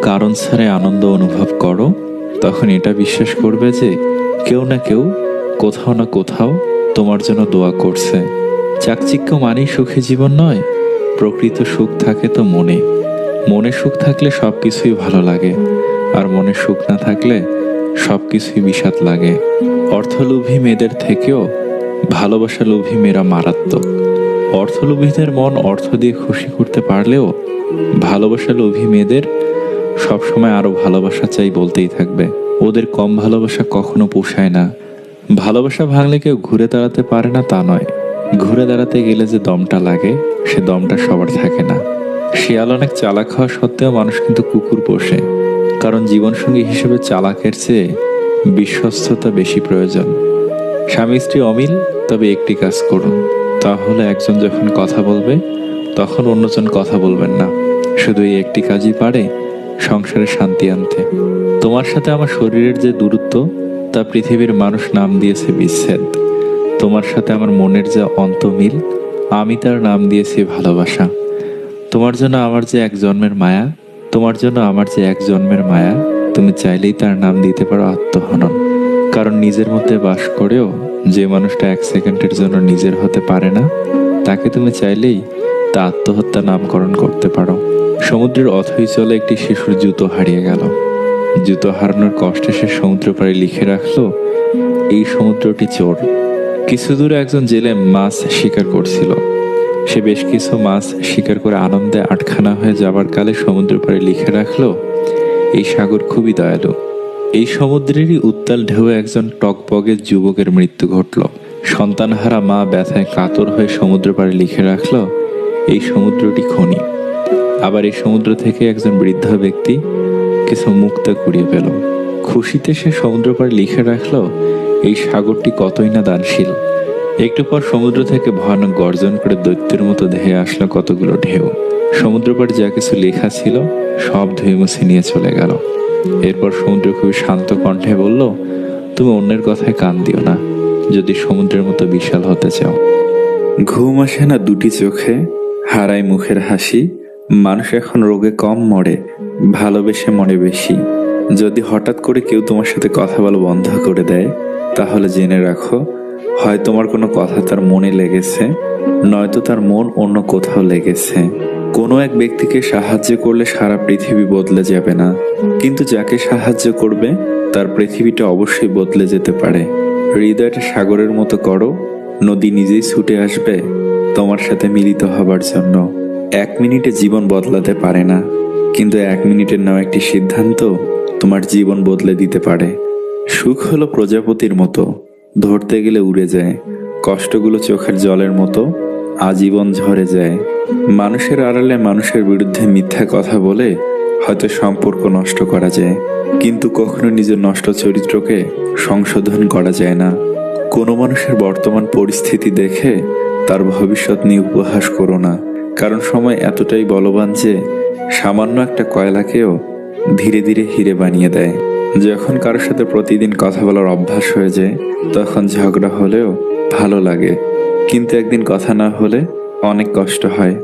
কারণ ছাড়াই আনন্দ অনুভব করো, তখন এটা বিশ্বাস করবে যে কেউ না কেউ কোথাও না কোথাও তোমার জন্য দোয়া করছে। চাকচিক্য মানেই সুখী জীবন নয়। প্রকৃত সুখ থাকে তো মনে। মনে সুখ থাকলে সব কিছুই ভালো লাগে, আর মনে সুখ না থাকলে সব কিছুই বিষাদ লাগে। অর্থলোভী মেয়েদের থেকেও ভালোবাসা লোভী মেয়েরা মারাত্মক। অর্থলোভীদের মন অর্থ দিয়ে খুশি করতে পারলেও ভালোবাসা লোভী মেয়েদের সবসময় আরো ভালোবাসা চাই বলতেই থাকবে। ওদের কম ভালোবাসা কখনো পোষায় না। ভালোবাসা ভাঙলে কেউ ঘুরে দাঁড়াতে পারে না তা নয়, ঘুরে দাঁড়াতে গেলে যে দমটা লাগে সে দমটা সবার থাকে না। শিয়াল অনেক চালাক হওয়া সত্ত্বেও মানুষ কিন্তু কুকুর পোষে, কারণ জীবনসঙ্গী হিসেবে চালাকের চেয়ে বিশ্বস্ততা বেশি প্রয়োজন। স্বামী স্ত্রী অমিল, তবে একটি কাজ করুন, তাহলে একজন যখন কথা বলবে তখন অন্যজন কথা বলবেন না। শুধু এই একটি কাজই পারে সংসারে শান্তি আনতে। তোমার সাথে আমার শরীরের যে দূরত্ব তা পৃথিবীর মানুষ নাম দিয়েছে বিচ্ছেদ। তোমার সাথে আমার মনের যে অন্তমিল আমি তার নাম দিয়েছি ভালোবাসা। তোমার জন্য আমার যে এক জন্মের মায়া, তোমার জন্য আমার যে এক জন্মের মায়া, তুমি চাইলেই তার নাম দিতে পারো আত্মহনন। কারণ নিজের মধ্যে বাস করেও যে মানুষটা এক সেকেন্ডের জন্য নিজের হতে পারে না, তাকে তুমি চাইলেই তা আত্মহত্যা নামকরণ করতে পারো। সমুদ্রের অথই জলে একটি শিশুর জুতো হারিয়ে গেল। জুতো হারানোর কষ্টে সে সমুদ্র পাড়ে লিখে রাখলো, এই সমুদ্রটি চোর। কিছু দূরে একজন জেলে মাছ শিকার করছিল। সে বেশ কিছু মাছ শিকার করে আনন্দে আটখানা হয়ে যাবার কালে সমুদ্র পাড়ে লিখে রাখলো, এই সাগর খুবই দয়ালু। এই সমুদ্রেরই উত্তাল ঢেউয়ে একজন টকবগে যুবকের মৃত্যু ঘটল। সন্তানহারা মা ব্যথায় কাতর হয়ে সমুদ্র পাড়ে লিখে রাখলো, এই সমুদ্রটি খনি। আবার এই সমুদ্র থেকে একজন বৃদ্ধ ব্যক্তি কিছু মুক্তা কুড়িয়ে পেল। খুশিতে সে সমুদ্র পাড়ে লিখে রাখলো, এই সাগরটি কতই না দানশীল। একটু পর সমুদ্র থেকে ভয়ানক গর্জন করে দৈত্যের মতো ধেয়ে আসলো কতগুলো ঢেউ। সমুদ্র পাড়ে যা কিছু লেখা ছিল সব ধুয়ে মুছে নিয়ে চলে গেল। এরপর সমুদ্র খুবই শান্ত কণ্ঠে বলল, তুমি অন্যের কথায় কান দিও না যদি সমুদ্রের মতো বিশাল হতে চাও। ঘুম আসে না দুটি চোখে, হারায় মুখের হাসি। মানুষ এখন রোগে কম মরে, ভালোবেসে মরে বেশি। যদি হঠাৎ করে কেউ তোমার সাথে কথা বলা বন্ধ করে দেয়, তাহলে জেনে রাখো, হয় তোমার কোনো কথা তার মনে লেগেছে, নয়তো তার মন অন্য কোথাও লেগেছে। কোনো এক ব্যক্তিকে সাহায্য করলে সারা পৃথিবী বদলে যাবে না, কিন্তু যাকে সাহায্য করবে তার পৃথিবীটা অবশ্যই বদলে যেতে পারে। হৃদয়টা সাগরের মতো করো, নদী নিজেই ছুটে আসবে তোমার সাথে মিলিত হবার জন্য। 1 মিনিটে জীবন বদলাতে পারে না, কিন্তু 1 মিনিটের নেওয়া একটি সিদ্ধান্ত তোমার জীবন বদলে দিতে পারে। সুখ হলো প্রজাপতির মতো, ধরতে গেলে উড়ে যায়। কষ্টগুলো চোখের জলের মতো, আজীবন ঝরে যায়। মানুষের আড়ালে মানুষের বিরুদ্ধে মিথ্যা কথা বলে হয়তো সম্পর্ক নষ্ট করা যায়, কিন্তু কখনো নিজের নষ্ট চরিত্রকে সংশোধন করা যায় না। কোনো মানুষের বর্তমান পরিস্থিতি দেখে তার ভবিষ্যৎ নিয়ে উপহাস করো না, কারণ সময় এতটাই বলবান যে সামান্য একটা কয়লাকেও ধীরে ধীরে হিরে বানিয়ে দেয়। যখন কারোর সাথে প্রতিদিন কথা বলার অভ্যাস হয়ে যায়, তখন ঝগড়া হলেও ভালো লাগে, কিন্তু একদিন কথা না হলে অনেক কষ্ট হয়।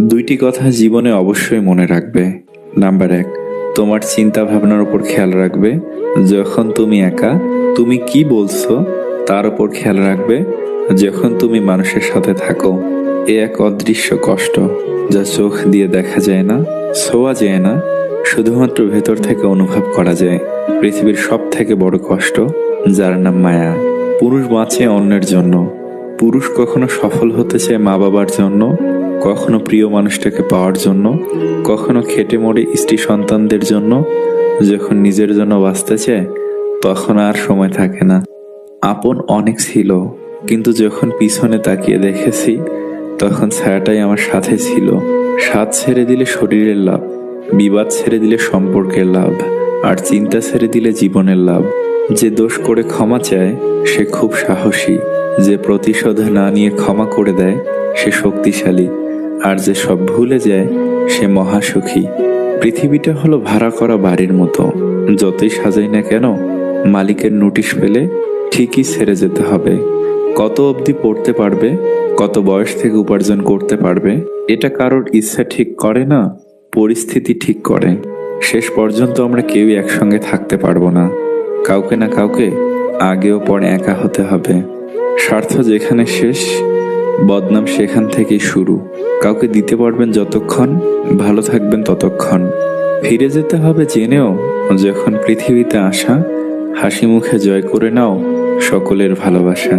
2টি কথা জীবনে অবশ্যই মনে রাখবে। নাম্বার 1, তোমার চিন্তা ভাবনার উপর খেয়াল রাখবে। যখন তুমি একা, তুমি কি বলছো তার উপর খেয়াল রাখবে। যখন তুমি মানুষের সাথে থাকো, এ এক অদৃশ্য কষ্ট যা চোখ দিয়ে দেখা যায় না, ছোঁয়া যায় না, শুধুমাত্র ভেতর থেকে অনুভব করা যায়। পৃথিবীর সব থেকে বড় কষ্ট যার নাম মায়া। পুরুষ বাঁচে অন্যের জন্য। পুরুষ কখনো সফল হতে চায় মা বাবার জন্য, কখনো প্রিয় মানুষটাকে পাওয়ার জন্য, কখনো খেটে মরে স্ত্রী সন্তানদের জন্য। যখন নিজের জন্য বাঁচতে চায় তখন আর সময় থাকে না। আপন অনেক ছিল, কিন্তু যখন পিছনে তাকিয়ে দেখেছি তখন ছায়াটাই আমার সাথে ছিল। স্বাদ ছেড়ে দিলে শরীরের লাভ, বিবাদ ছেড়ে দিলে সম্পর্কের লাভ, আর চিন্তা ছেড়ে দিলে জীবনের লাভ। যে দোষ করে ক্ষমা চায় সে খুব সাহসী, যে প্রতিশোধ না নিয়ে ক্ষমা করে দেয় সে শক্তিশালী, আর যে সব ভুলে যায় সে মহাসুখী। পৃথিবীটা হলো ভাড়া করা বাড়ির মতো, যতই সাজাই না কেন মালিকের নোটিশ পেলে ঠিকই ছেড়ে যেতে হবে। কত অবধি পড়তে পারবে, কত বয়স থেকে উপার্জন করতে পারবে, এটা কারোর ইচ্ছা ঠিক করে না, পরিস্থিতি ঠিক করে। শেষ পর্যন্ত আমরা কেউই একসঙ্গে থাকতে পারবো না। কাউকে না কাউকে আগেও পরে একা হতে হবে। স্বার্থ যেখানে শেষ, বদনাম সেখান থেকেই শুরু। কাউকে দিতে পারবেন যতক্ষণ, ভালো থাকবেন ততক্ষণ। ফিরে যেতে হবে জেনেও যখন পৃথিবীতে আসা, হাসি মুখে জয় করে নাও সকলের ভালোবাসা।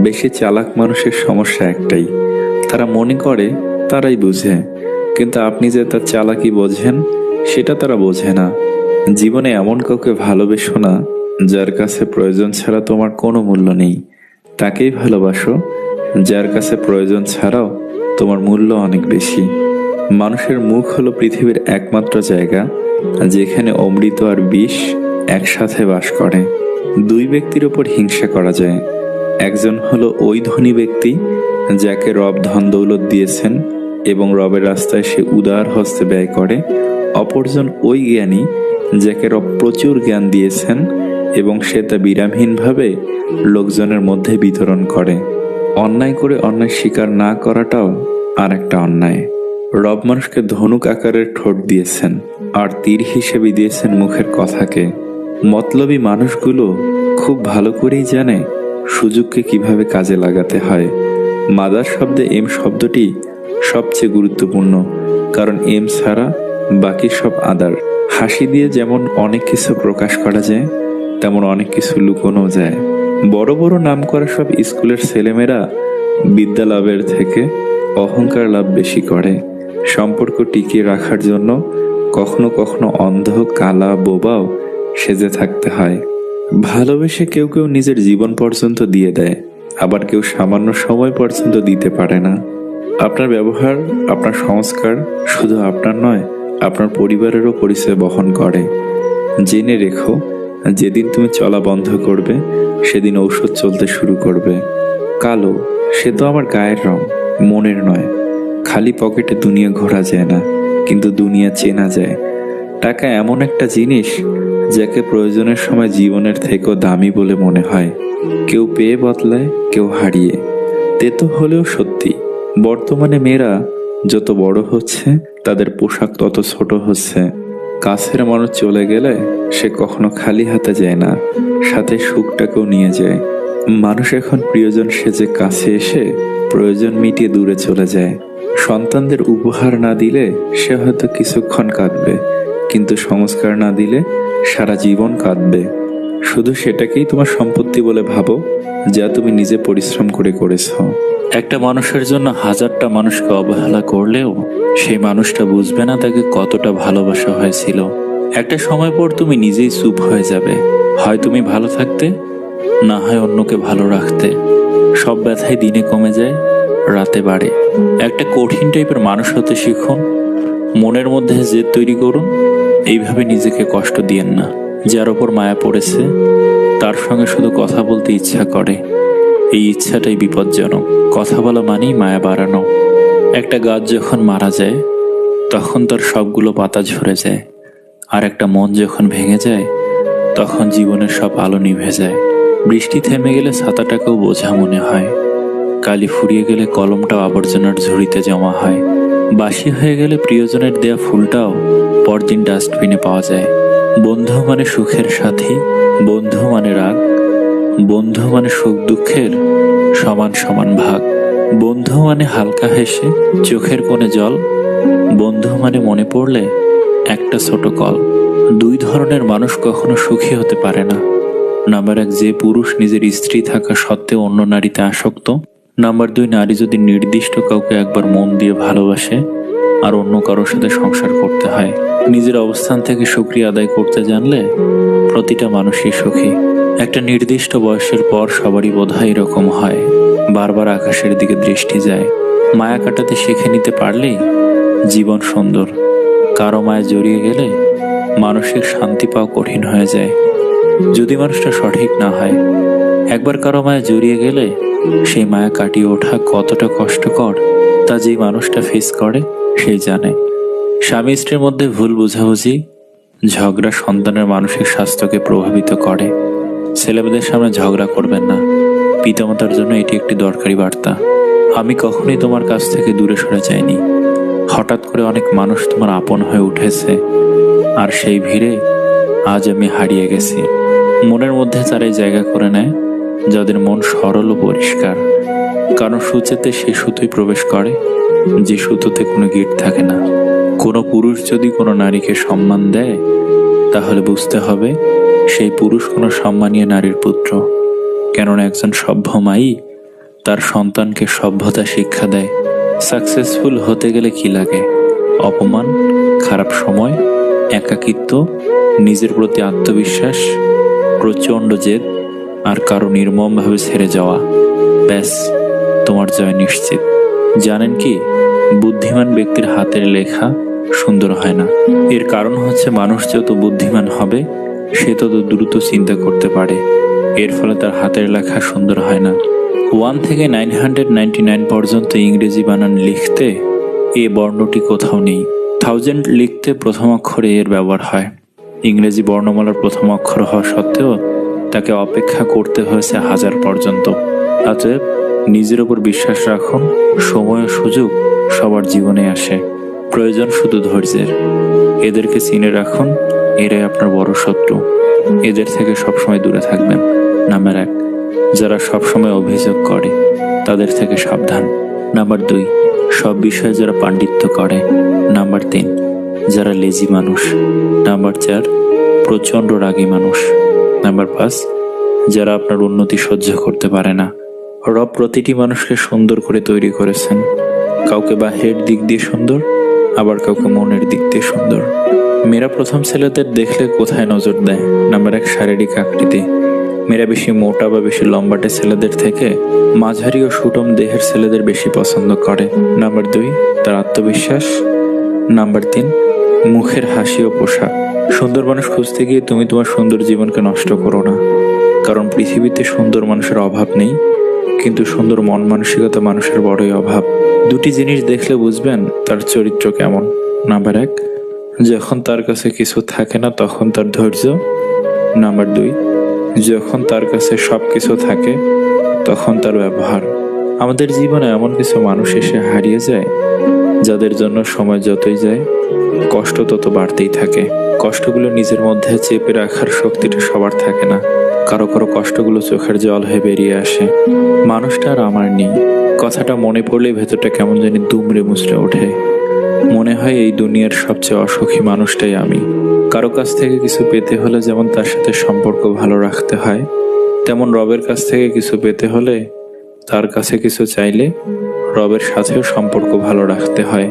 বেশি চালাক মানুষের সমস্যা একটাই, তারা মনে করে তারাই বুঝে, কিন্তু আপনি যে তার চালাকি বোঝেন সেটা তারা বোঝে না। জীবনে এমন কাউকে ভালোবেসো না যার কাছে প্রয়োজন ছাড়া তোমার কোনো মূল্য নেই। তাকেই ভালোবাসো যার কাছে প্রয়োজন ছাড়াও তোমার মূল্য অনেক বেশি। মানুষের মুখ হলো পৃথিবীর একমাত্র জায়গা যেখানে অমৃত আর বিষ একসাথে বাস করে। দুই ব্যক্তির উপর হিংসা করা যায়। একজন হলো ওই ধনী ব্যক্তি যাকে রব ধন দৌলত দিয়েছেন এবং রবের রাস্তায় সে উদার হস্তে ব্যয় করে। অপরজন ওই জ্ঞানী যাকে রব প্রচুর জ্ঞান দিয়েছেন এবং সে তা বিরামহীনভাবে লোকজনের মধ্যে বিতরণ করে। অন্যায় করে অন্যায় স্বীকার না করাটাও আর একটা অন্যায়। রব মানুষকে ধনুক আকারের ঠোঁট দিয়েছেন আর তীর হিসেবে দিয়েছেন মুখের কথাকে। মতলবী মানুষগুলো খুব ভালো করেই জানে সুযোগকে কিভাবে কাজে লাগাতে হয়। মাদার শব্দে এম শব্দটি সবচেয়ে গুরুত্বপূর্ণ, কারণ এম ছাড়া বাকি সব আদার। হাসি দিয়ে যেমন অনেক কিছু প্রকাশ করা যায়, তেমন অনেক কিছু লুকোনো যায়। বড় বড় নাম করা সব স্কুলের ছেলেমেয়েরা বিদ্যা লাভের থেকে অহংকার লাভ বেশি করে। সম্পর্ক টিকিয়ে রাখার জন্য কখনো কখনো অন্ধ, কালা, বোবাও সেজে থাকতে হয়। ভালোবেসে কেউ কেউ নিজের জীবন পর্যন্ত দিয়ে দেয়, আবার কেউ সামান্য সময় পর্যন্ত দিতে পারে না। আপনার ব্যবহার, আপনার সংস্কার শুধু আপনার নয়, আপনার পরিবারেরও পরিচয় বহন করে। জেনে রেখো, যেদিন তুমি চলা বন্ধ করবে সেদিন ঔষধ চলতে শুরু করবে। কালো, সে তো আমার গায়ের রং, মনের নয়। খালি পকেটে দুনিয়া ঘোরা যায় না, কিন্তু দুনিয়া চেনা যায়। টাকা এমন একটা জিনিস যাকে প্রয়োজনের সময় জীবনের থেকেও দামি বলে মনে হয়। কেউ পেয়ে বদলায়, কেউ হারিয়ে। তেতো হলেও সত্যি, বর্তমানে মেয়েরা যত বড় হচ্ছে তাদের পোশাক তত ছোট হচ্ছে। কাছের মানুষ চলে গেলে সে কখনো খালি হাতে যায় না, সাথে সুখটাকেও নিয়ে যায়। মানুষ এখন প্রিয়জন সেজে কাছে এসে প্রয়োজন মিটিয়ে দূরে চলে যায়। সন্তানদের উপহার না দিলে সে হয়তো কিছুক্ষণ কাঁদবে, কিন্তু সংস্কার না দিলে সারা জীবন কাঁদবে। শুধু সেটাকেই তোমার সম্পত্তি বলে ভাবো যা তুমি নিজে পরিশ্রম করে করেছো। একটা মানুষের জন্য হাজারটা মানুষকে অবহেলা করলেও সেই মানুষটা বুঝবে না তাকে কতটা ভালোবাসা হয়েছিল। একটা সময় পর তুমি নিজেই চুপ হয়ে যাবে। হয় তুমি ভালো থাকতে, না হয় অন্যকে ভালো রাখতে। সব ব্যথাই দিনে কমে যায়, রাতে বাড়ে। একটা কঠিন টাইপের মানুষ হতে শিখুন, মনের মধ্যে জেদ তৈরি করুন। এইভাবে নিজেকে কষ্ট দিয়েন না। যার ওপর মায়া পড়েছে তার সঙ্গে শুধু কথা বলতে ইচ্ছা করে, এই ইচ্ছাটাই বিপজ্জনক। কথা বলা মানেই মায়া বাড়ানো। একটা গাছ যখন মারা যায় তখন তার সবগুলো পাতা ঝরে যায়, আর একটা মন যখন ভেঙে যায় তখন জীবনের সব আলো নিভে যায়। বৃষ্টি থেমে গেলে ছাতাটাকেও বোঝা মনে হয়। কালি ফুরিয়ে গেলে কলমটাও আবর্জনার ঝুড়িতে জমা হয়। বাসি হয়ে গেলে প্রিয়জনের দেয়া ফুলটাও পরদিন ডাস্টবিনে পাওয়া যায়। বন্ধু মানে সুখের সাথী, বন্ধু মানে রাগ, বন্ধু মানে সুখ দুঃখের সমান সমান ভাগ, বন্ধু মানে হালকা হেসে চোখের কোণে জল, বন্ধু মানে মনে পড়লে একটা ছোট কল। দুই ধরনের মানুষ কখনো সুখী হতে পারে না। নাম্বার 1, যে পুরুষ নিজের স্ত্রী থাকা সত্ত্বেও অন্য নারীতে আসক্ত। নাম্বার 2, নারী যদি নির্দিষ্ট কাউকে একবার মন দিয়ে ভালোবাসে আর অন্য কারোর সাথে সংসার করতে হয়। নিজের অবস্থান থেকে শুকরিয়া আদায় করতে জানলে প্রতিটা মানুষই সুখী। একটা নির্দিষ্ট বয়সের পর সবারই বোধহয় এরকম হয়, বারবার আকাশের দিকে দৃষ্টি যায়। মায়া কাটাতে শিখে নিতে পারলেই জীবন সুন্দর। কারো মায়া জড়িয়ে গেলে মানসিক শান্তি পাওয়া কঠিন হয়ে যায়, যদি মানুষটা সঠিক না হয়। একবার কারো মায়া জড়িয়ে গেলে সেই মায়া কাটিয়ে ওঠা কতটা কষ্টকর তা যেই মানুষটা ফেস করে সেই জানে। স্বামী স্ত্রীর মধ্যে ভুল বোঝাবুঝি, ঝগড়া সন্তানের মানসিক স্বাস্থ্যকে প্রভাবিত করে। ছেলেমেয়েদের সামনে ঝগড়া করবেন না, পিতামাতার জন্য এটি একটি দরকারি বার্তা। আমি কখনোই তোমার কাছ থেকে দূরে সরে যাইনি। হঠাৎ করে অনেক মানুষ তোমার আপন হয়ে উঠেছে, আর সেই ভিড়ে আজ আমি হারিয়ে গেছি। মনের মধ্যে তারাই জায়গা করে নেয় যাদের মন সরল ও পরিষ্কার। কারণ সূচেতে সেই সুতোই প্রবেশ করে যে সুতোতে কোনো গিট থাকে না। কোনো পুরুষ যদি কোনো নারীকে সম্মান দেয়, তাহলে বুঝতে হবে সেই পুরুষ কোনো সম্মানীয় নারীর পুত্র। কেননা একজন সভ্য মাই তার সন্তানকে সভ্যতা শিক্ষা দেয়। সাকসেসফুল হতে গেলে কি লাগে? অপমান, খারাপ সময়, একাকিত্ব, নিজের প্রতি আত্মবিশ্বাস, প্রচণ্ড জেদ, আর কারো নির্মমভাবে ছেড়ে যাওয়া। ব্যাস, তোমার জয় নিশ্চিত। জানেন কি, বুদ্ধিমান ব্যক্তির হাতের লেখা সুন্দর হয় না। এর কারণ হচ্ছে মানুষ যত বুদ্ধিমান হবে সে তত দ্রুত চিন্তা করতে পারে। এর ফলে তার হাতের লেখা সুন্দর হয় না। 1 থেকে 999 পর্যন্ত ইংরেজি বানান লিখতে এ বর্ণটি কোথাও নেই। 1000 লিখতে প্রথম অক্ষরে এর ব্যবহার হয়। ইংরেজি বর্ণমালার প্রথম অক্ষর হওয়া সত্ত্বেও তাকে অপেক্ষা করতে হয়েছে 1000 পর্যন্ত। অতএব নিজের উপর বিশ্বাস রাখুন। সময় ও সুযোগ সবার জীবনে আসে, প্রয়োজন শুধু ধৈর্যের। এদেরকে চিনে রাখুন, এরাই আপনার বড় শত্রু। এদের থেকে সবসময় দূরে থাকবেন। নাম্বার 1, যারা সবসময় অভিযোগ করে তাদের থেকে সাবধান। নাম্বার 2, সব বিষয়ে যারা পাণ্ডিত্য করে। নাম্বার 3, যারা লেজি মানুষ। নাম্বার 4, প্রচণ্ড রাগী মানুষ। নাম্বার 5, যারা আপনার উন্নতি সহ্য করতে পারে না। রব প্রতিটি মানুষকে সুন্দর করে তৈরি করেছেন। কাউকে বাহিরের দিক দিয়ে সুন্দর, আবার কাউকে মনের দিক দিয়ে সুন্দর। মেয়েরা প্রথম ছেলেদের দেখলে কোথায় নজর দেয়? নাম্বার 1, শারীরিক আকৃতি। মেয়েরা বেশি মোটা বা বেশি লম্বাটে ছেলেদের থেকে মাঝারি ও সুঠম দেহের ছেলেদের বেশি পছন্দ করে। নাম্বার 2, তার আত্মবিশ্বাস। নাম্বার 3, মুখের হাসি ও পোশাক। সুন্দর মানুষ খুঁজতে গিয়ে তুমি তোমার সুন্দর জীবনকে নষ্ট করো না। কারণ পৃথিবীতে সুন্দর মানুষের অভাব নেই, কিন্তু সুন্দর মন মানসিকতা মানুষের বড়ই অভাব। 2টি জিনিস দেখলে বুঝবেন তার চরিত্র কেমন। নাম্বার 1, যখন তার কাছে কিছু থাকে না তখন তার ধৈর্য। নাম্বার 2, যখন তার কাছে সব কিছু থাকে তখন তার ব্যবহার। আমাদের জীবনে এমন কিছু মানুষ এসে হারিয়ে যায় যাদের জন্য সময় যতই যায় কষ্ট তত বাড়তেই থাকে। কষ্টগুলো নিজের মধ্যে চেপে রাখার শক্তিটা সবার থাকে না। কারো কারো কষ্টগুলো চোখের জল হয়ে বেরিয়ে আসে। মানুষটা আর আমার নেই, কথাটা মনে পড়লেই ভেতরটা কেমন জানি দুমড়ে মুচড়ে ওঠে। মনে হয় এই দুনিয়ার সবচেয়ে অসুখী মানুষটাই আমি। কারো কাছ থেকে কিছু পেতে হলে যেমন তার সাথে সম্পর্ক ভালো রাখতে হয়, তেমন রবের কাছ থেকে কিছু পেতে হলে তার কাছে কিছু চাইলে রবের সাথেও সম্পর্ক ভালো রাখতে হয়।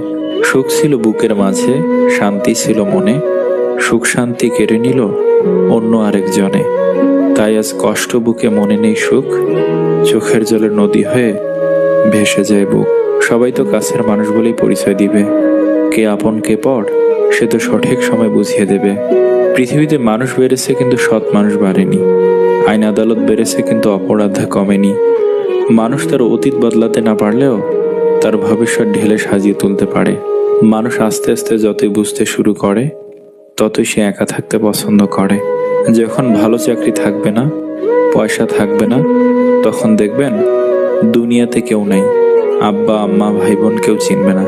সুখ ছিল বুকের মাঝে, শান্তি ছিল মনে, সুখ শান্তি কেড়ে নিল অন্য আরেকজনে। তাই আজ কষ্ট বুকে, মনে নেই সুখ, চোখের জলের নদী হয়ে ভেসে যায় বুক। সবাই তো কাছের মানুষ বলেই পরিচয় দিবে, কে আপন কে পর সে তো সঠিক সময় বুঝিয়ে দেবে। পৃথিবীতে মানুষ বেড়েছে কিন্তু সৎ মানুষ বাড়েনি। আইন আদালত বেড়েছে কিন্তু অপরাধ কমেনি। মানুষ তার অতীত বদলাতে না পারলেও তার ভবিষ্যৎ ঢেলে সাজিয়ে তুলতে পারে। মানুষ আস্তে আস্তে যতই বুঝতে শুরু করে ততই সে একা থাকতে পছন্দ করে। যখন ভালো চাকরি থাকবে না, পয়সা থাকবে না, তখন দেখবেন দুনিয়াতে কেউ নাই। আব্বা আম্মা ভাই বোন কেউ চিনবে না।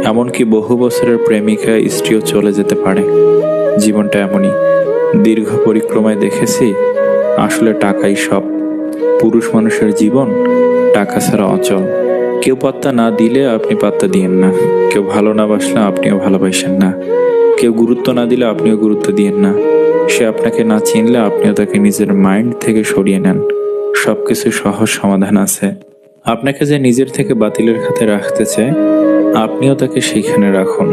এমনকি বহু বছরের প্রেমিকা স্ত্রীও চলে যেতে পারে। জীবনটা এমনই। দীর্ঘ পরিক্রমায় দেখেছি আসলে টাকাই সব। পুরুষ মানুষের জীবন টাকা ছাড়া অচল। কেউ পাত্তা না দিলে আপনি পাত্তা দিয়েন না। কেউ ভালো না বাসলে আপনিও ভালোবাসেন না। কেউ গুরুত্ব না দিলে আপনিও গুরুত্ব দিয়েন না। সে আপনাকে না চিনলে আপনিও তাকে নিজের মাইন্ড থেকে সরিয়ে নেন। সবকিছু সহজ সমাধান আছে। আপনাকে যে নিজের থেকে বাতিলের খাতে রাখতে চায়, আপনিও তাকে সেইখানে রাখুন।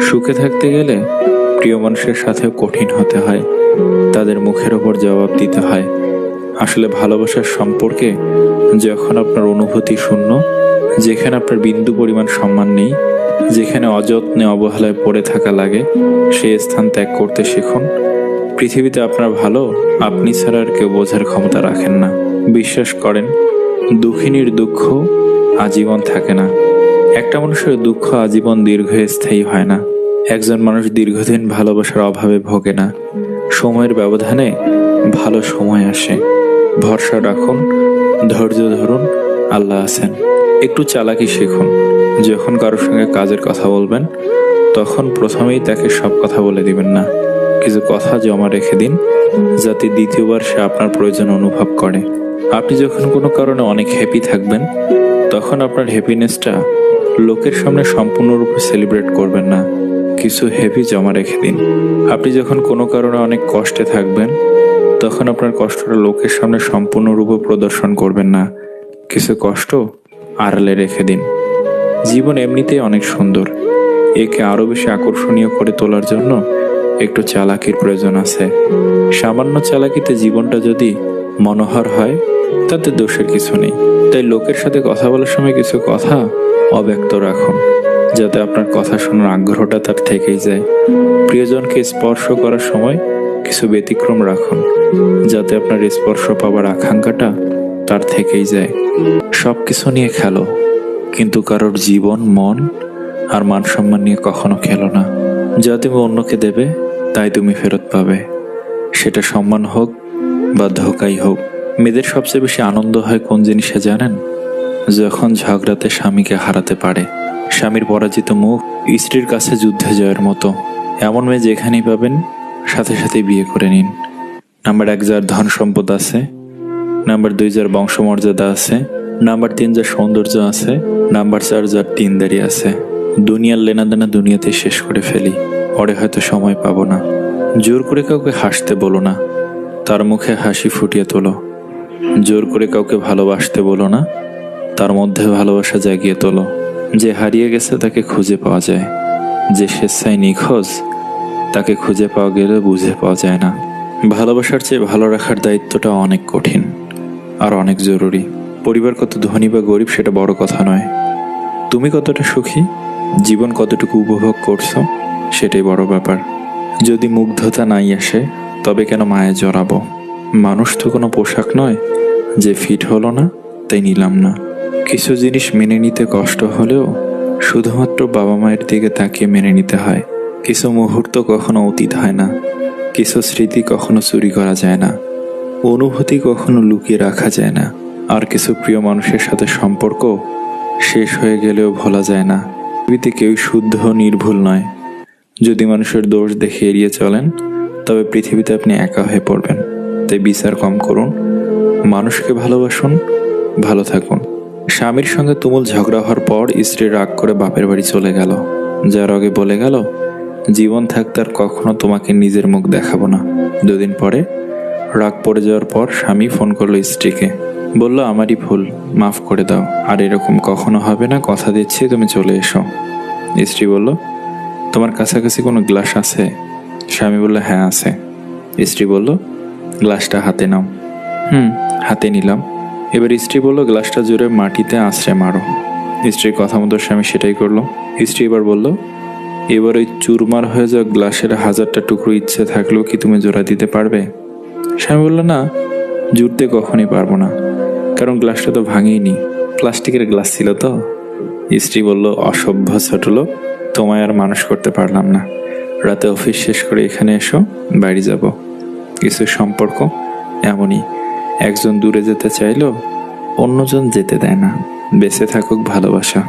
সুখে থাকতে গেলে প্রিয় মানুষের সাথেও কঠিন হতে হয়, তাদের মুখের ওপর জবাব দিতে হয়। আসলে ভালোবাসার সম্পর্কে যখন আপনার অনুভূতি শূন্য, যেখানে আপনার বিন্দু পরিমাণ সম্মান নেই, যেখানে অযত্নে অবহেলায় পড়ে থাকা লাগে, সেই স্থান ত্যাগ করতে শিখুন। পৃথিবীতে আপনার ভালো আপনি ছাড়া আর কেউ বোঝার ক্ষমতা রাখেন না। বিশ্বাস করেন, দুঃখিনীর দুঃখ আজীবন থাকে না। একটা মানুষের দুঃখ আজীবন দীর্ঘস্থায়ী হয় না। একজন মানুষ দীর্ঘদিন ভালোবাসার অভাবে ভোগে না। সময়ের ব্যবধানে ভালো সময় আসে। ভরসা রাখুন, ধৈর্য ধরুন, আল্লাহ আছেন। একটু চালাকি শিখুন। যখন কারোর সঙ্গে কাজের কথা বলবেন তখন প্রথমেই তাকে সব কথা বলে দিবেন না। কিছু কথা জমা রেখে দিন, যাতে দ্বিতীয়বার সে আপনার প্রয়োজন অনুভব করে। আপনি যখন কোনো কারণে অনেক হ্যাপি থাকবেন, তখন আপনার হ্যাপিনেসটা লোকের সামনে সম্পূর্ণরূপে সেলিব্রেট করবেন না। কিছু হ্যাপি জমা রেখে দিন। আপনি যখন কোনো কারণে অনেক কষ্টে থাকবেন, তখন আপনার কষ্টটা লোকের সামনে সম্পূর্ণরূপে প্রদর্শন করবেন না। কিছু কষ্ট আড়ালে রেখে দিন। জীবন এমনিতেই অনেক সুন্দর, একে আরো বেশি আকর্ষণীয় করে তোলার জন্য একটু চালাকির প্রয়োজন আছে। সামান্য চালাকিতে জীবনটা যদি মনোহর হয়, তাতে দোষের কিছু নেই। তাই লোকের সাথে কথা বলার সময় কিছু কথা অব্যক্ত রাখুন, যাতে আপনার কথা শোনার আগ্রহটা তার থেকেই যায়। প্রিয়জনকে স্পর্শ করার সময় কিছু ব্যতিক্রম রাখুন, যাতে আপনার স্পর্শ পাওয়ার আকাঙ্ক্ষাটা তার থেকেই যায়। সবকিছু নিয়ে খেলো, কিন্তু কারোর জীবন, মন আর মান সম্মান নিয়ে কখনো খেলো না। যা তুমি অন্যকে দেবে তাই তুমি ফেরত পাবে, সেটা সম্মান হোক বা ধোঁকাই হোক। মেয়েদের সবচেয়ে বেশি আনন্দ হয় কোন জিনিসে জানেন? যখন ঝগড়াতে স্বামীকে হারাতে পারে। স্বামীর পরাজিত মুখ স্ত্রীর কাছে যুদ্ধে জয়ের মতো। এমন মেয়ে যেখানেই পাবেন সাথে সাথে বিয়ে করে নিন। নাম্বার 1, যার ধন সম্পদ আছে। নাম্বার 2, যার বংশমর্যাদা আছে। নাম্বার 3, যার সৌন্দর্য আছে। নাম্বার 4, যার টিনদারি আছে। দুনিয়ার লেনাদেনা দুনিয়াতে শেষ করে ফেলি, পরে হয়তো সময় পাবো না। জোর করে কাউকে হাসতে বলো না, তার মুখে হাসি ফুটিয়ে তোলো। জোর করে কাউকে ভালোবাসতে বলো না, তার মধ্যে ভালোবাসা জাগিয়ে তোলো। যে হারিয়ে গেছে তাকে খুঁজে পাওয়া যায়, যে স্বেচ্ছায় নিখোঁজ তাকে খুঁজে পাওয়া গেলে বুঝে পাওয়া যায় না। ভালোবাসার চেয়ে ভালো রাখার দায়িত্বটা অনেক কঠিন আর অনেক জরুরি। পরিবার কত ধনী বা গরিব সেটা বড় কথা নয়, তুমি কতটা সুখী, জীবন কতটুকু উপভোগ করছো সেটাই বড় ব্যাপার। যদি মুগ্ধতা নাই আসে, তবে কেন মায়ে জড়াবো? মানুষ তো কোনো পোশাক নয় যে ফিট হলো না তাই নিলাম না। কিছু জিনিস মেনে নিতে কষ্ট হলেও শুধুমাত্র বাবা মায়ের দিকে তাকিয়ে মেনে নিতে হয়। কিছু মুহূর্ত কখনো অতীত হয় না, কিছু স্মৃতি কখনো চুরি করা যায় না, অনুভূতি কখনো লুকিয়ে রাখা যায় না, আর কিছু প্রিয় মানুষের সাথে সম্পর্ক শেষ হয়ে গেলেও ভোলা যায় না। পৃথিবীতে কেউ শুদ্ধ নির্ভুল নয়। যদি মানুষের দোষ দেখে এড়িয়ে চলেন, তবে পৃথিবীতে আপনি একা হয়ে পড়বেন। তাই বিচার কম করুন, মানুষকে ভালোবাসুন, ভালো থাকুন। স্বামীর সঙ্গে তুমুল ঝগড়া হওয়ার পর স্ত্রী রাগ করে বাপের বাড়ি চলে গেল। যার আগে বলে গেল, জীবন থাকতে আর কখনো তোমাকে নিজের মুখ দেখাবো না। 2 দিন পরে রাগ পড়ে যাওয়ার পর স্বামী ফোন করলো স্ত্রীকে, বলল, আমারই ভুল, মাফ করে দাও, আর এরকম কখনো হবে না, কথা দিচ্ছি, তুমি চলে এসো। স্ত্রী বলল, তোমার কাছাকাছি কোনো গ্লাস আছে? স্বামী বলল, হ্যাঁ আছে। স্ত্রী বলল, গ্লাসটা হাতে নাও। হাতে নিলাম। এবার স্ত্রী বলল, গ্লাসটা জোরে মাটিতে আছড়ে মারো। স্ত্রীর কথা মতো স্বামী সেটাই করলো। স্ত্রী এবার বলল, এবার ওই চুরমার হয়ে যাওয়া গ্লাসের 1000টা টুকরো ইচ্ছে থাকলেও কি তুমি জোড়া দিতে পারবে? স্বামী বলল, না, জুড়তে কখনই পারবো না, কারণ গ্লাসটা তো ভাঙেইনি, প্লাস্টিকের গ্লাস ছিল তো। স্ত্রী বলল, অসভ্য ছোট লোক, তোমায় আর মানুষ করতে পারলাম না। রাতে অফিস শেষ করে এখানে এসো, বাড়ি যাব। কিছু সম্পর্ক এমনই, একজন দূরে যেতে চাইলেও অন্যজন যেতে দেয় না। বেঁচে থাকুক ভালোবাসা।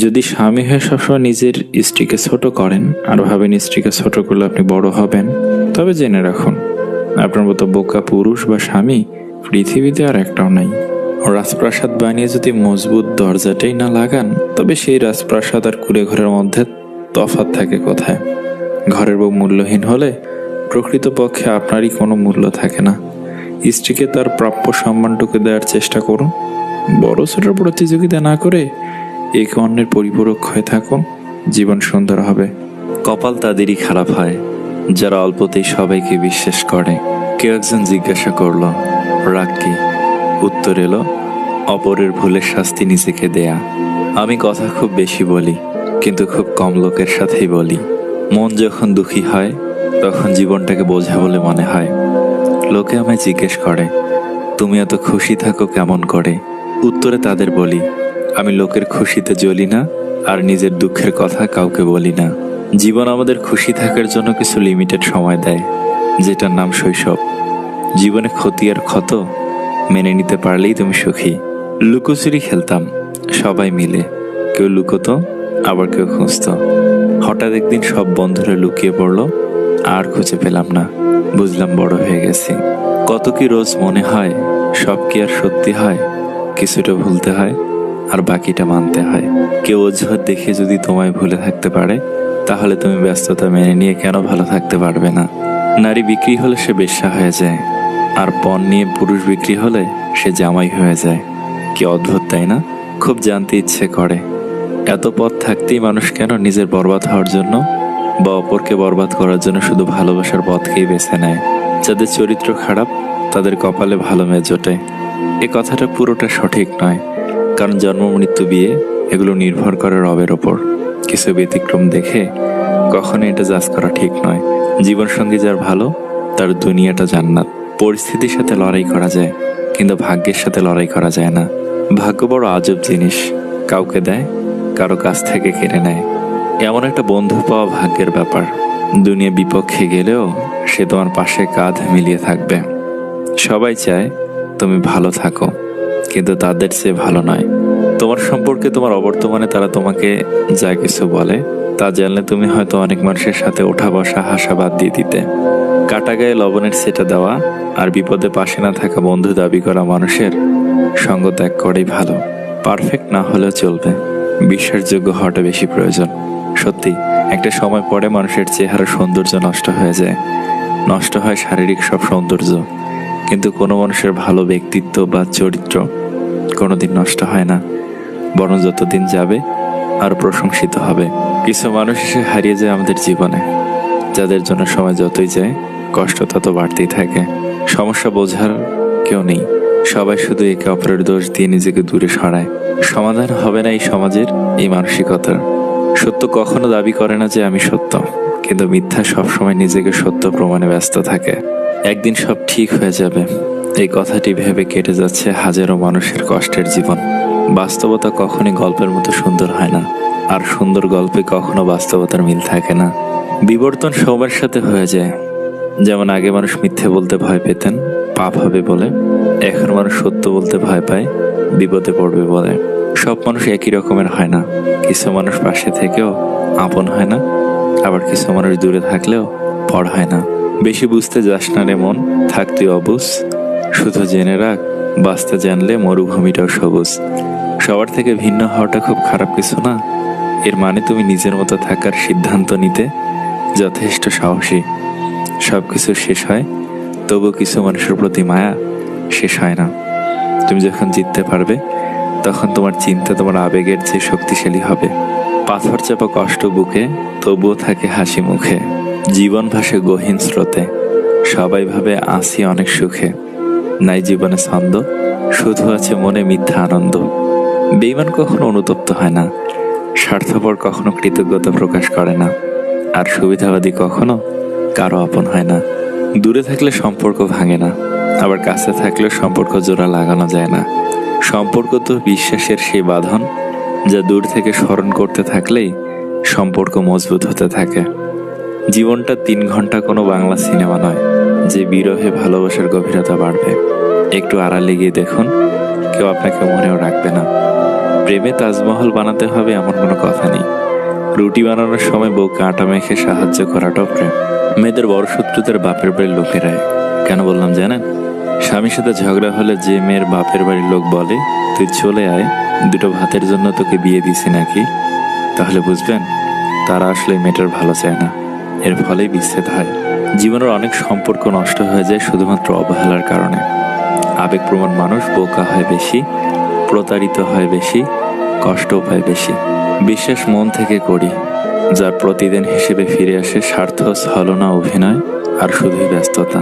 যদি স্বামী হয়ে সবসময় নিজের স্ত্রীকে ছোট করেন আর ভাবেন স্ত্রীকে ছোট করলে আপনি বড় হবেন, তবে জেনে রাখুন, আপনার মতো বোকা পুরুষ বা স্বামী পৃথিবীতে আর একটাও নাই। রাজপ্রাসাদ বানিয়ে যদি মজবুত দরজাটাই না লাগান, তবে সেই রাজপ্রাসাদ আর কুড়ে ঘরের মধ্যে তফাৎ থাকে কোথায়? ঘরের বউ মূল্যহীন হলে প্রকৃতপক্ষে আপনারই কোনো মূল্য থাকে না। স্ত্রীকে তার প্রাপ্য সম্মানটুকু দেওয়ার চেষ্টা করুন। বড় ছোট প্রতিযোগিতা না করে একে অন্যের পরিপূরক হয়ে থাকুন, জীবন সুন্দর হবে। কপাল তাদেরই খারাপ হয় যারা অল্পতেই সবাইকে বিশ্বাস করে। কেউ একজন জিজ্ঞাসা করলো, রাগ কি? উত্তর এলো, অপরের ভুলের শাস্তি নিজেকে দেয়া। আমি কথা খুব বেশি বলি, কিন্তু খুব কম লোকের সাথেই বলি। মন যখন দুঃখী হয়, তখন জীবনটাকে বোঝা বলে মনে হয়। লোকে আমায় জিজ্ঞেস করে, তুমি এত খুশি থাকো কেমন করে? উত্তরে তাদের বলি, আমি লোকের খুশিতে জ্বলি না, আর নিজের দুঃখের কথা কাউকে বলি না। জীবন আমাদের খুশি থাকার জন্য কিছু লিমিটেড সময় দেয়, যেটার নাম শৈশব। জীবনে ক্ষতি আর ক্ষত মেনে নিতে পারলেই তুমি সুখী। লুকোচুরি খেলতাম সবাই মিলে, কেউ লুকোতো আবার কেউ খুঁজতো। হঠাৎ একদিন সব বন্ধুরা লুকিয়ে পড়লো, আর খুঁজে পেলাম না। বুঝলাম বড় হয়ে গেছি। কত কি রোজ মনে হয়, সব কি আর সত্যি হয়? কিছুটা ভুলতে হয় আর বাকিটা মানতে হয়। কেউ অজুহাত দেখে যদি তোমায় ভুলে থাকতে পারে, তাহলে তুমি ব্যস্ততা মেনে নিয়ে কেন ভালো থাকতে পারবে না? নারী বিক্রি হলে সে বেশ্যা হয়ে যায়, আর পণ নিয়ে পুরুষ বিক্রি হলে সে জামাই হয়ে যায়। কি অদ্ভুত, তাই না? খুব জানতে ইচ্ছে করে, এত পথ থাকতেই মানুষ কেন নিজের বরবাদ হওয়ার জন্য বা অপরকে বরবাদ করার জন্য শুধু ভালোবাসার পথকেই বেছে নেয়। যাদের চরিত্র খারাপ তাদের কপালে ভালো মেয়ে জোটে। এ কথাটা পুরোটা সঠিক নয়, কারণ জন্ম, মৃত্যু, বিয়ে এগুলো নির্ভর করে রবের ওপর। কিছু ব্যতিক্রম দেখে কখনো এটা জাজ করা ঠিক নয়। জীবনসঙ্গী যার ভালো, তার দুনিয়াটা জান্নাত। পরিস্থিতির সাথে লড়াই করা যায়, কিন্তু ভাগ্যের সাথে লড়াই করা যায় না। ভাগ্য বড় আজব জিনিস, কাউকে দেয়, কারো কাছ থেকে কেড়ে নেয়। এমন একটা বন্ধু পাওয়া ভাগ্যের ব্যাপার। দুনিয়া বিপক্ষে গেলেও সে তোমার পাশে কাঁধ মিলিয়ে থাকবে। সবাই চায় তুমি ভালো থাকো, কিন্তু তাদের চেয়ে ভালো নয়। তোমার সম্পর্কে তোমার অবর্তমানে তারা তোমাকে যা কিছু বলে, তা জানলে তুমি হয়তো অনেক মানুষের সাথে ওঠা বসা হাসা বাদ দিয়ে দিতে। কাটা গায়ে লবণের সেটা দেওয়া আর বিপদে পাশে না থাকা বন্ধু দাবি করা মানুষের সঙ্গ ত্যাগ করেই ভালো। পারফেক্ট না হলেও চলবে, বিশ্বাসযোগ্য হওয়াটা বেশি প্রয়োজন। সত্যি, একটা সময় পরে মানুষের চেহারা সৌন্দর্য নষ্ট হয়ে যায়, নষ্ট হয় শারীরিক সব সৌন্দর্য, কিন্তু কোনো মানুষের ভালো ব্যক্তিত্ব বা চরিত্র কোনোদিন নষ্ট হয় না, বরং যতদিন যাবে আরো প্রশংসিত হবে। কিছু মানুষ এসে হারিয়ে যায় আমাদের জীবনে, যাদের জন্য সময় যতই যায় কষ্ট তত বাড়তেই থাকে। সমস্যা বোঝার কেউ নেই, সবাই শুধু একে অপরের দোষ দিয়ে নিজেকে দূরে সরায়। সমাধান হবে না এই সমাজের এই মানসিকতার। সত্য কখনো দাবি করে না যে আমি সত্য, কিন্তু মিথ্যা সবসময় নিজেকে সত্য প্রমাণে ব্যস্ত থাকে। একদিন সব ঠিক হয়ে যাবে, এই কথাটি ভেবে কেটে যাচ্ছে হাজারো মানুষের কষ্টের জীবন। বাস্তবতা কখনই গল্পের মতো সুন্দর হয় না, আর সুন্দর গল্পে কখনো বাস্তবতার মিল থাকে না। বিবর্তন সময়ের সাথে হয়ে যায়। যেমন আগে মানুষ মিথ্যে বলতে ভয় পেতেন পাপ হবে বলে, এখন মানুষ সত্য বলতে ভয় পায় বিপদে পড়বে বলে। সব মানুষ একই রকমের হয় না, কিছু মানুষ পাশে থেকেও আপন হয় না, আবার কিছু মানুষ দূরে থাকলেও পর হয় না। বেশি বুঝতে যাস না রে মন, থাক তুই অবুঝ, শুধু জেনে রাখ বাঁচতে জানলে মরুভূমিটাও সবুজ। সবার থেকে ভিন্ন হওয়াটা খুব খারাপ কিছু না, এর মানে তুমি নিজের মতো থাকার সিদ্ধান্ত নিতে যথেষ্ট সাহসী। সবকিছু শেষ হয়, তবু কিছু মানুষের প্রতি মায়া শেষ হয় না। তুমি যখন জিততে পারবে, তখন তোমার চিন্তা তোমার আবেগের চেয়ে শক্তিশালী হবে। পাথর চাপা কষ্ট বুকে, তবুও থাকে হাসি মুখে। জীবন ভাসে গহীন স্রোতে, সবাই ভাবে আছি অনেক সুখে। নাই জীবনে ছন্দ, শুধু আছে মনে মিথ্যা আনন্দ। বেঈমান কখনো অনুতপ্ত হয় না, স্বার্থপর কখনো কৃতজ্ঞতা প্রকাশ করে না, আর সুবিধাবাদী কখনো কারো আপন হয় না। দূরে থাকলে সম্পর্ক ভাঙে না, আবার কাছে থাকলেও সম্পর্ক জোড়া লাগানো যায় না। সম্পর্ক তো বিশ্বাসের সেই বাঁধন, যা দূর থেকে স্মরণ করতে থাকলেই সম্পর্ক মজবুত হতে থাকে। জীবনটা 3 ঘন্টা কোনো বাংলা সিনেমা নয়, যে বিরহে ভালোবাসার গভীরতা বাড়বে। একটু আড়ালে গিয়ে দেখুন, কেউ আপনাকে মনেও রাখবে না। প্রেমে তাজমহল বানাতে হবে এমন কোনো কথা নেই, রুটি বানানোর সময় বউকে আটা মেখে সাহায্য করাটাও প্রেম। মেয়েদের বড় শত্রুদের বাপের বাড়ির লোকেরাই। কেন বললাম জানেন? স্বামীর সাথে ঝগড়া হলে যে মেয়ের বাপের বাড়ির লোক বলে তুই চলে আয়, 2 ভাতের জন্য তোকে বিয়ে দিছি নাকি, তাহলে বুঝবেন তারা আসলে মেয়েটার ভালো চায় না। এর ফলেই বিচ্ছেদ হয়। জীবনের অনেক সম্পর্ক নষ্ট হয়ে যায় শুধুমাত্র অবহেলার কারণে। আবেগপ্রবণ মানুষ বোকা হয় বেশি, প্রতারিত হয় বেশি, কষ্টও পায় বেশি। বিশ্বাস মন থেকে করি, যার প্রতিদিন হিসেবে ফিরে আসে স্বার্থ, ছলনা, অভিনয় আর শুধুই ব্যস্ততা।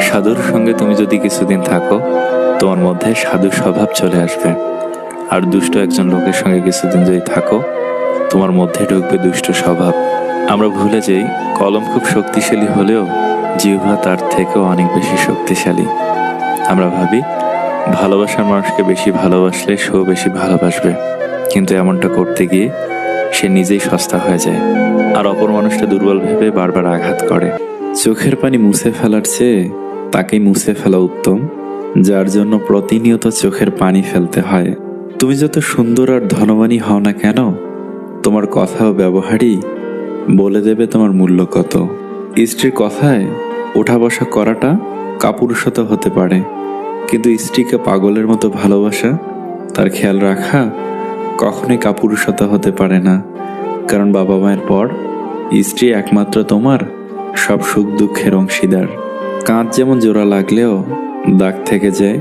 সাধুর সঙ্গে তুমি যদি কিছুদিন থাকো, তোমার মধ্যে সাধু স্বভাব চলে আসবে। আর দুষ্ট একজন লোকের সঙ্গে কিছুদিন যদি থাকো, তোমার মধ্যে ঢুকবে দুষ্ট স্বভাব। আমরা ভুলে যাই কলম খুব শক্তিশালী হলেও জিহ্বা তার থেকেও অনেক বেশি শক্তিশালী। আমরা ভাবি ভালোবাসার মানুষকে বেশি ভালোবাসলে সেও বেশি ভালোবাসবে, কিন্তু এমনটা করতে গিয়ে সে নিজেই সস্তা হয়ে যায়, আর অপর মানুষটা দুর্বল ভেবে বারবার আঘাত করে। চোখের পানি মুছে ফেলার চেয়ে তাকেই মুছে ফেলা উত্তম, যার জন্য প্রতিনিয়ত চোখের পানি ফেলতে হয়। তুমি যত সুন্দর আর ধনবানই হও না কেন, তোমার কথা ও ব্যবহারই বলে দেবে তোমার মূল্য কত। স্ত্রীর কথায় ওঠা বসা করাটা কাপুরুষতা হতে পারে, কিন্তু স্ত্রীকে পাগলের মতো ভালোবাসা, তার খেয়াল রাখা কখনোই কাপুরুষতা হতে পারে না। কারণ বাবা মায়ের পর স্ত্রী একমাত্র তোমার সব সুখ দুঃখের অংশীদার। কাঁচ যেমন জোড়া লাগলেও দাগ থেকে যায়,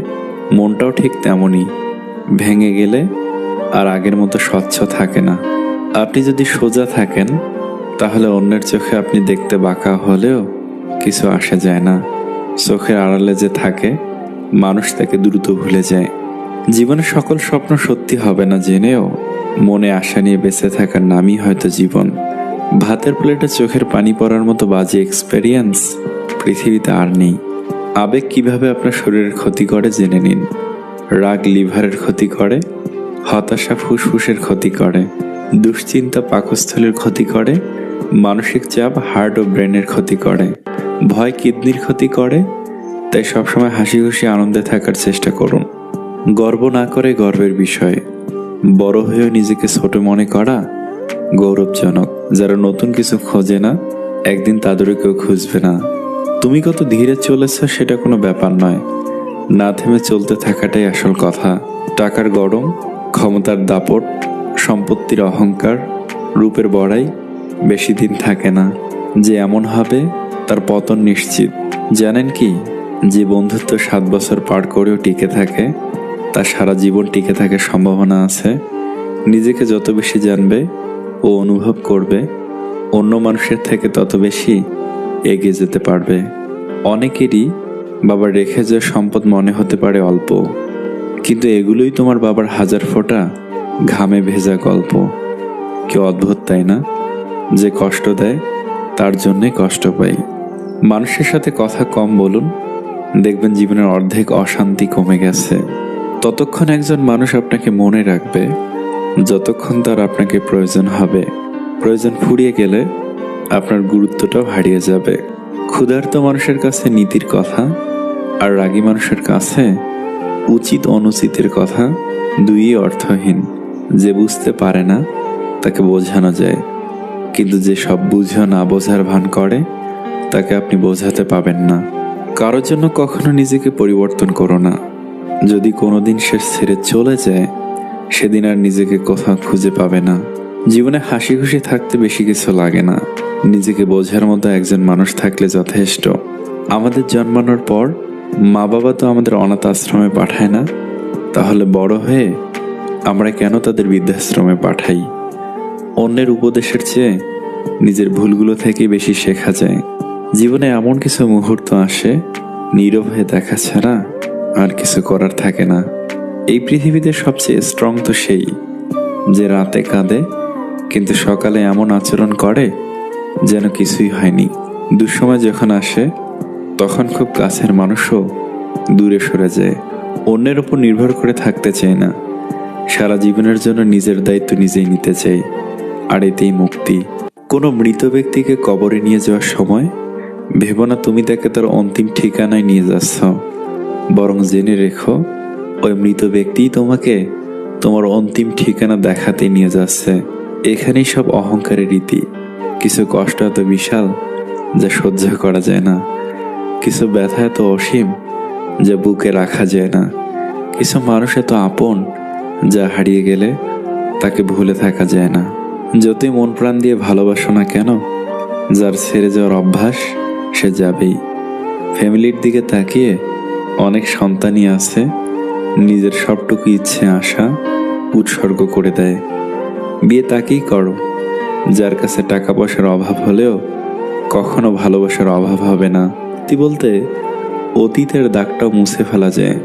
মনটাও ঠিক তেমনই, ভেঙে গেলে আর আগের মতো স্বচ্ছ থাকে না। আপনি যদি সোজা থাকেন তাহলে অন্যের চোখে আপনি দেখতে বাঁকা হলেও কিছু আসে যায় না। চোখের আড়ালে যে থাকে মানুষ তাকে দ্রুত ভুলে যায়। জীবনে সকল স্বপ্ন সত্যি হবে না জেনেও মনে আশা নিয়ে বেঁচে থাকার নামই হয়তো জীবন। ভাতের প্লেটে চোখের পানি পড়ার মতো বাজে এক্সপেরিয়েন্স পৃথিবীতে আর নেই। আবেগ কিভাবে আপনার শরীরের ক্ষতি করে জেনে নিন। রাগ লিভারের ক্ষতি করে, হতাশা ফুসফুসের ক্ষতি করে, দুশ্চিন্তা পাকস্থলীর ক্ষতি করে, মানসিক চাপ হার্ট ও ব্রেনের ক্ষতি করে, ভয় কিডনির ক্ষতি করে। তাই সবসময় হাসি খুশি আনন্দে থাকার চেষ্টা করুন। গর্ব না করে গর্বের বিষয়, বড় হয়েও নিজেকে ছোট মনে করা গৌরবজনক। যারা নতুন কিছু খোঁজে না একদিন তাদেরও কেউ খুঁজবে না। তুমি কত ধীরে চলেছ সেটা কোনো ব্যাপার নয়, না থেমে চলতে থাকাটাই আসল কথা। টাকার গরম, ক্ষমতার দাপট, সম্পত্তির অহংকার, রূপের বড়াই বেশি দিন থাকে না। যে এমন হবে তার পতন নিশ্চিত। জানেন কি, যে বন্ধুত্ব 7 বছর পার করেও টিকে থাকে তার সারা জীবন টিকে থাকার সম্ভাবনা আছে। নিজেকে যত বেশি জানবে ও অনুভব করবে, অন্য মানুষের থেকে তত বেশি এগিয়ে যেতে পারবে। অনেকেরই বাবার রেখে যাওয়া সম্পদ মনে হতে পারে অল্প, কিন্তু এগুলোই তোমার বাবার হাজার ফোঁটা ঘামে ভেজা গল্প। কি অদ্ভুত তাই না, যে কষ্ট দেয় তার জন্যে কষ্ট পাই। মানুষের সাথে কথা কম বলুন, দেখবেন জীবনের অর্ধেক অশান্তি কমে গেছে। ততক্ষণ একজন মানুষ আপনাকে মনে রাখবে যতক্ষণ তার আপনাকে প্রয়োজন হবে। প্রয়োজন ফুরিয়ে গেলে আপনার গুরুত্বটাও হারিয়ে যাবে। ক্ষুধার্ত মানুষের কাছে নীতির কথা, আর রাগী মানুষের কাছে উচিত অনুচিতের কথা দুই অর্থহীন। যে বুঝতে পারে না তাকে বোঝানো যায়, কিন্তু যে সব বুঝেও না বোঝার ভান করে তাকে আপনি বোঝাতে পাবেন না। কারোর জন্য কখনো নিজেকে পরিবর্তন করো না। যদি কোনোদিন সে ছেড়ে চলে যায় সেদিন আর নিজেকে কোথাও খুঁজে পাবে না। জীবনে হাসি খুশি থাকতে বেশি কিছু লাগে না, নিজেকে বোঝার মতো একজন মানুষ থাকলে যথেষ্ট। আমাদের জন্মানোর পর মা বাবা তো আমাদের অনাথ আশ্রমে পাঠায় না, তাহলে বড় হয়ে আমরা কেন তাদের বৃদ্ধাশ্রমে পাঠাই? অন্যের উপদেশের চেয়ে নিজের ভুলগুলো থেকে বেশি শেখা যায়। জীবনে এমন কিছু মুহূর্ত আসে নীরব হয়ে দেখা ছাড়া আর কিছু করার থাকে না। এই পৃথিবীতে সবচেয়ে স্ট্রং তো সেই যে রাতে কাঁদে কিন্তু সকালে এমন আচরণ করে যেন কিছুই হয়নি। দুঃসময় যখন আসে তখন খুব কাছের মানুষও দূরে সরে যায়। অন্যের উপর নির্ভর করে থাকতে চায় না, সারা জীবনের জন্য নিজের দায়িত্ব নিজেই নিতে চায়। আর এতেই মুক্তি। কোনো মৃত ব্যক্তিকে কবরে নিয়ে যাওয়ার সময় ভেবো না তুমি তাকে তার অন্তিম ঠিকানায় নিয়ে যাচ্ছ, বরং জেনে রেখো ওই মৃত ব্যক্তিই তোমাকে তোমার অন্তিম ঠিকানা দেখাতে নিয়ে যাচ্ছে। এখানেই সব অহংকারের রীতি। কিছু কষ্ট এত বিশাল যা সহ্য করা যায় না, কিছু ব্যথা এত অসীম যা বুকে রাখা যায় না, কিছু মানুষ এত আপন যা হারিয়ে গেলে তাকে ভুলে থাকা যায় না। যতই মন প্রাণ দিয়ে ভালোবাসো না কেন, যার ছেড়ে যাওয়ার অভ্যাস সে যাবেই। ফ্যামিলির দিকে তাকিয়ে অনেক সন্তানই আছে নিজের সবটুকু ইচ্ছে আশা উৎসর্গ করে দেয়। বিয়ে তাকেই করো যার কাছে টাকা পয়সার অভাব হলেও কখনো ভালোবাসার অভাব হবে না। সত্যি বলতে অতীতের দাগটাও মুছে ফেলা যায়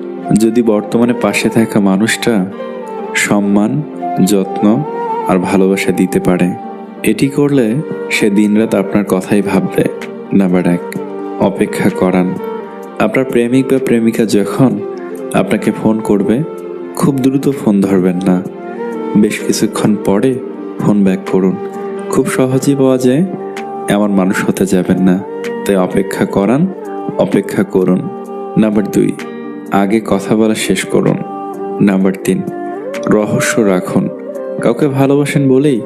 যদি বর্তমানে পাশে থাকা মানুষটা সম্মান, যত্ন আর ভালোবাসা দিতে পারে। এটি করলে সে দিনরাত আপনার কথাই ভাববে। নাম্বার 1, অপেক্ষা করান। আপনার প্রেমিক বা প্রেমিকা যখন আপনাকে ফোন করবে খুব দ্রুত ফোন ধরবেন না, বেশ কিছুক্ষণ পরে ফোন ব্যাক করুন। খুব সহজেই পাওয়া যায় এমন মানুষ হতে যাবেন না, তাই অপেক্ষা করান, অপেক্ষা করুন। নাম্বার 2, আগে কথা বলা শেষ করুন। নাম্বার 3, রহস্য রাখুন। কাউকে ভালোবাসেন বলেই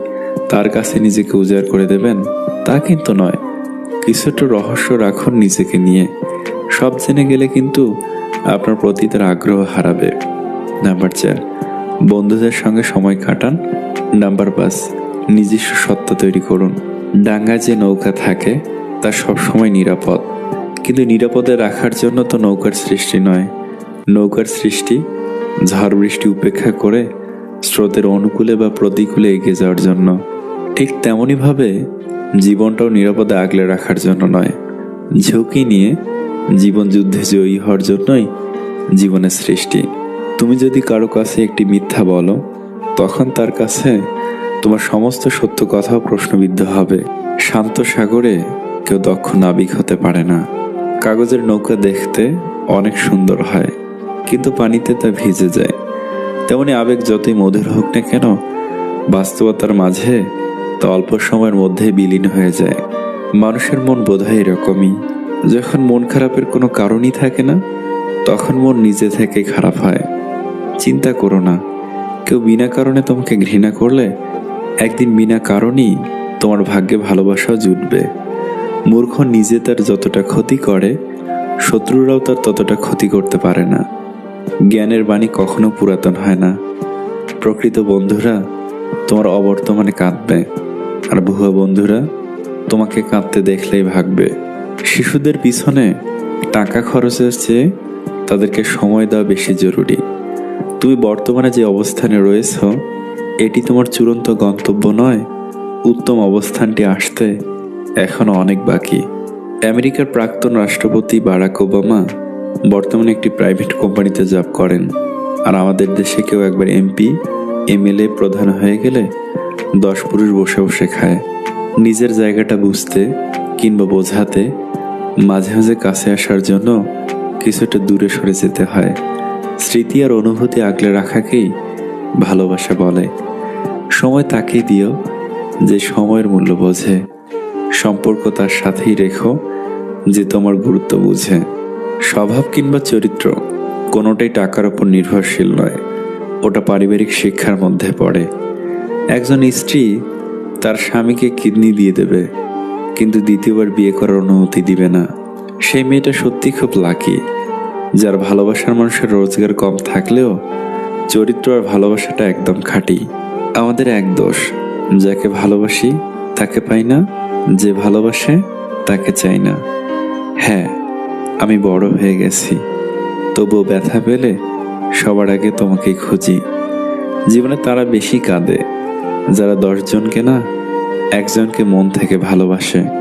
তার কাছে নিজেকে উজাড় করে দেবেন তা কিন্তু নয়। কিছু একটু রহস্য রাখুন নিজেকে নিয়ে। সব জেনে গেলে কিন্তু আপনার প্রতি তার আগ্রহ হারাবে। নাম্বার 4, বন্ধুদের সঙ্গে সময় কাটান। নাম্বার 5, নিজস্ব সত্তা তৈরি করুন। ডাঙ্গায় যে নৌকা থাকে তা সবসময় নিরাপদ, কিন্তু নিরাপদে রাখার জন্য তো নৌকার সৃষ্টি নয়। নৌকার সৃষ্টি ঝড় বৃষ্টি উপেক্ষা করে স্রোতের অনুকূলে বা প্রতিকূলে এগিয়ে যাওয়ার জন্য। ঠিক তেমনইভাবে জীবনটাও নিরাপদে আগলে রাখার জন্য নয়, ঝুঁকি নিয়ে জীবন যুদ্ধে জয়ী হওয়ার জন্যই জীবনের সৃষ্টি। তুমি যদি কারো কাছে একটি মিথ্যা বলো, তখন তার কাছে তোমার সমস্ত সত্য কথাও প্রশ্নবিদ্ধ হবে। শান্ত সাগরে কেউ দক্ষ নাবিক হতে পারে না। কাগজের নৌকা দেখতে অনেক সুন্দর হয়, কিন্তু পানিতে তা ভিজে যায়। তেমনি আবেগ যতই মধুর হোক না কেন, বাস্তবতার মাঝে তা অল্প সময়ের মধ্যেই বিলীন হয়ে যায়। মানুষের মন বোধহয় এরকমই। যখন মন খারাপের কোনো কারণই থাকে না, তখন মন নিজে থেকে খারাপ হয়। চিন্তা করো না, কেউ বিনা কারণে তোমাকে ঘৃণা করলে একদিন বিনা কারণেই তোমার ভাগ্যে ভালোবাসাও জুটবে। মূর্খ নিজে তার যতটা ক্ষতি করে, শত্রুরাও তার ততটা ক্ষতি করতে পারে না। জ্ঞানের বাণী কখনো পুরাতন হয় না। প্রকৃত বন্ধুরা তোমার অবর্তমানে কাঁদবে, আর ভুয়া বন্ধুরা তোমাকে কাঁদতে দেখলেই ভাগবে। শিশুদের পিছনে টাকা খরচের চেয়ে তাদেরকে সময় দেওয়া বেশি জরুরি। তুমি বর্তমানে যে অবস্থানে রয়েছ, এটি তোমার চূড়ান্ত গন্তব্য নয়। উত্তম অবস্থানটি আসতে এখনো অনেক বাকি। আমেরিকার প্রাক্তন রাষ্ট্রপতি বারাক ওবামা বর্তমানে একটি প্রাইভেট কোম্পানিতে জব করেন। আর আমাদের দেশে কেউ একবার এমপি, এমএলএ, প্রধান হয়ে গেলে 10 পুরুষ বসে বসে খায়। নিজের জায়গাটা বুঝতে কিংবা বোঝাতে মাঝে মাঝে কাছে আসার জন্য কিছুটা দূরে সরে যেতে হয়। স্মৃতি আর অনুভূতি আগলে রাখাকেই ভালোবাসা বলে। সময় তাকেই দিও যে সময়ের মূল্য বোঝে। সম্পর্ক তার সাথেই রেখো যে তোমার গুরুত্ব বুঝে। স্বভাব কিংবা চরিত্র কোনোটাই টাকার উপর নির্ভরশীল নয়, ওটা পারিবারিক শিক্ষার মধ্যে পড়ে। একজন স্ত্রী তার স্বামীকে কিডনি দিয়ে দেবে, কিন্তু দ্বিতীয়বার বিয়ে করার অনুমতি দিবে না। সেই মেয়েটা সত্যি খুব লাকি, যার ভালোবাসার মানুষের রোজগার কম থাকলেও চরিত্র আর ভালোবাসাটা একদম খাঁটি। আমাদের এক দোষ, যাকে ভালোবাসি তাকে পাই না, যে ভালোবাসে তাকে চাই না। হ্যাঁ, আমি বড় হয়ে গেছি, তবুও ব্যথা পেলে সবার আগে তোমাকেই খুঁজি। জীবনে তারা বেশি কাঁদে যারা 10 জনকে না, একজনকে মন থেকে ভালোবাসে।